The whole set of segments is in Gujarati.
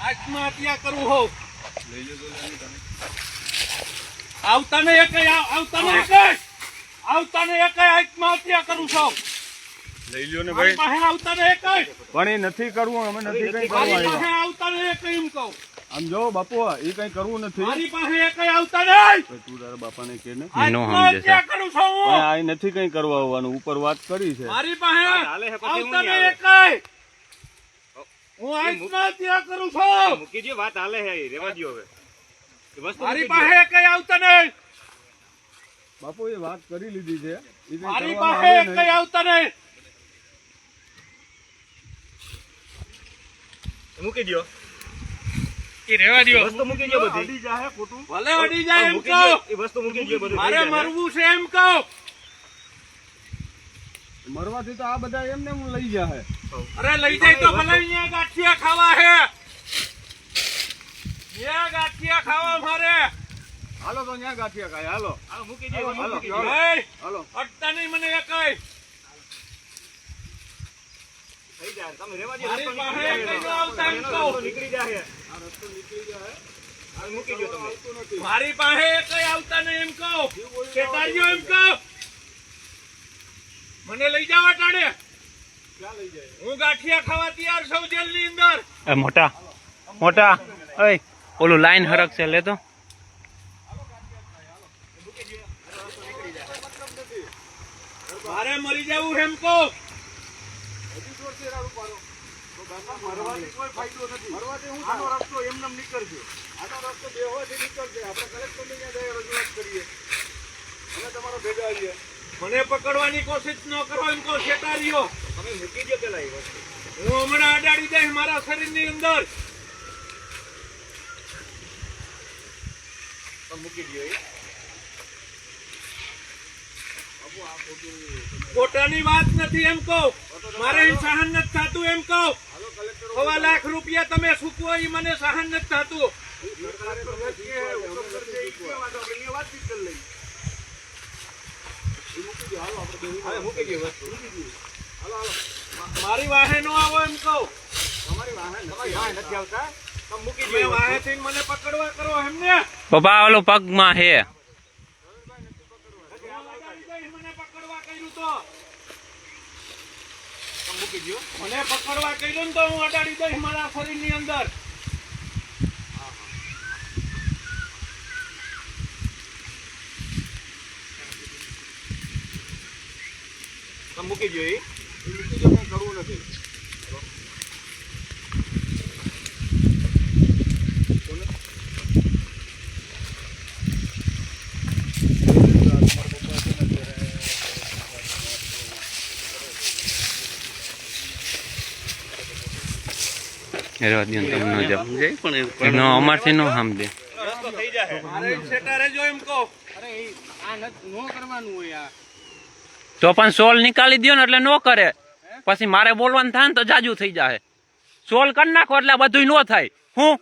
આત્મહત્યા કરું હોઉં આવતા ને એક આત્મહત્યા કરું છું લઈ લ્યો ને ભાઈ પાસે આવતા ને એક પણ એ નથી કરવું અમે નથી કઈ મારી કરવું પાસે આવતા ને એક એમ કહું આમ જો બાપુ એ કઈ કરવું નથી મારી પાસે એક આવતા નહીં તું તારા બાપાને કે ને આત્મહત્યા કરું છું હું આ નથી કઈ કરવા આવવાનું ઉપર વાત કરી છે મારી પાસે આવતા ને એક હું આત્મહત્યા કરું છું મૂકી દો વાત હાલે હે રેવા દો હવે મારી પાસે એક આવતા નહીં બાપુ એ વાત કરી લીધી છે મારી પાસે એક આવતા નહીં મૂકી દો એ રેવા દો વસ્તુ મૂકી દો બધી અડી જાહે ખોટું ભલે અડી જાય એમ મૂકી કહો દો એ વસ્તુ મૂકી દો બધું મારે મરવું છે એમ કહો મરવાથી તો આ બધા એમને હું લઈ જાહે અરે લઈ જાય તો ભલે અહીંયા ગાંઠિયા ખાવા હે અહીંયા ગાંઠિયા ખાવા મારે હાલો તો ન્યા ગાંઠિયા ખાય હાલો મૂકી દો હાલો હાલો અટતા નહીં મને એકાય થઈ જાય તમે રેવા દો મારી પાસે કઈ નો આવતા એમ કહો નીકળી જાય આ રસ્તો નીકળી જાય હવે મૂકી દો તમે મારી પાસે કઈ આવતા નહીં એમ કહો શેતારીઓ એમ કહો મને લઈ જાવ અટાડે ક્યાં લઈ જાય હું ગાંઠિયા ખાવા તૈયાર છું જેલ ની અંદર મોટા મોટા ઓય ઓલું લાઈન હરક છે લે તો મારે મરી જવું એમ કહો હજી જોરથી રાડું પાડો તો બાપા મરવાથી કોઈ ફાયદો નથી મરવાથી હું આનો રસ્તો એમને નીકળશે આનો રસ્તો બેહોવાથી નીકળશે આપણે કલેક્ટરને ત્યાં જઈ રજૂઆત કરીએ અમે તમારો ભેગા આવીએ મને પકડવાની કોશિશ ન કરો એમ કહો શેતારીઓ તમે મૂકી દો પેલા એ વસ્તુ હું હમણાં અડાડી દઈશ મારા શરીર ની અંદર મૂકી દો એ ખોટાની વાત નથી એમ કહો મારે સહન નથી થતું એમ કહો ₹1.25 લાખ તમે ચૂકવો એ મને સહન નથી થતું મૂકી દો વસ્તુ મારી વાહે નો આવો એમ કહો તમારી વાહન નથી આવતા તમે મૂકી તમે દો વાહેથી મને પકડવા કરો એમને પપ્પા ઓલો પગમાં હે મને પકડવા કર્યું તો મૂકી દો મને પકડવા કર્યું ને તો હું અડાડી દઈશ મારા શરીર ની અંદર તમે મૂકી દો એ મૂકી દો કંઈ કરવું નથી રેવા દો તમને જ પણ અમારથી નો સાંભળે રસ્તો થઈ જાય મારે શેતારે જો એમ કહો અરે આ નો કરવાનું હોય આ તો પણ સોલ નીકાળી દો ને એટલે નો કરે પછી મારે બોલવાનું થાય ને તો જાજુ થઈ જાય સોલ કરી નાખો એટલે બધું નો થાય હું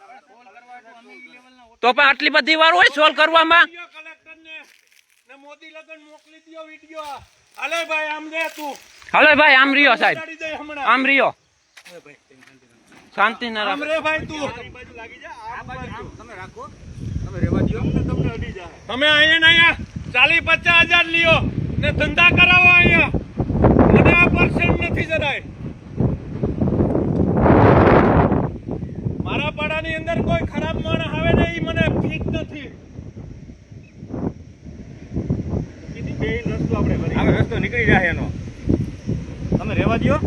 તો પણ આટલી બધી વાર હોય સોલ કરવામાં કલેક્ટર ને મોદી લગન મોકલી દો વિડિયો હાલે ભાઈ આમ દે તું હાલો ભાઈ આમ રહ્યો સાહેબ અડાડી દે હમણાં આમ રહ્યો શાંતિ ના આમ રે ભાઈ તું બાજુ લાગી જાય આ બાજુ તમે રાખો તમે રેવા દો તમને અડી જાય તમે અહીંયા 40-50 હજાર લ્યો ને ધંધા કરાવો અહીંયા મને આ પર્સન્ટ નથી જરાય મારા પાડાની અંદર કોઈ ખરાબ માણસ આવે ને એ મને ફીટ નથી બે રસ્તો આપણે કરી હવે રસ્તો નીકળી જાય એનો તમે રેવા દો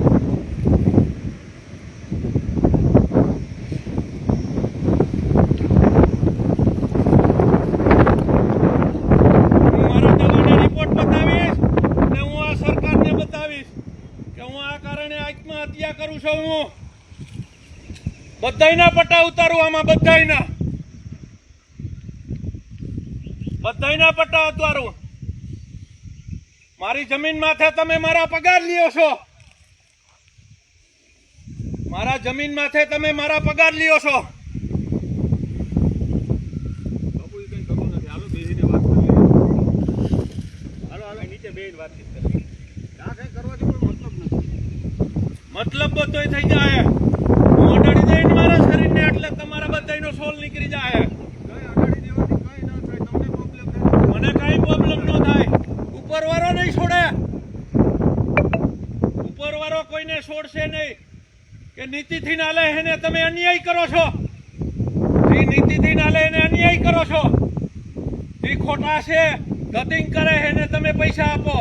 આત્મહત્યા કરું છું હું બધાયના પટ્ટા ઉતારું આમાં બધાયના પટ્ટા ઉતારું મારી જમીન માથે તમે મારા પગાર લ્યો છો મારા જમીન માથે તમે મારા પગાર લ્યો છો બાપુ એ કઈ કરવું નથી હાલો બેસીને વાત કરીએ હાલો નીચે બેસીને વાતચીત કરીએ આ કઈ કરવાથી કોઈ મતલબ નથી મતલબ બધો થઈ જાય હું અડાડી દઈને મારા શરીરને એટલે તમારે એને છોડશે નહીં કે નીતિથી ના લે એને તમે અન્યાય કરો છો. એ નીતિથી ના લે એને અન્યાય કરો છો. એ ખોટા છે, ગતિંગ કરે એને તમે પૈસા આપો.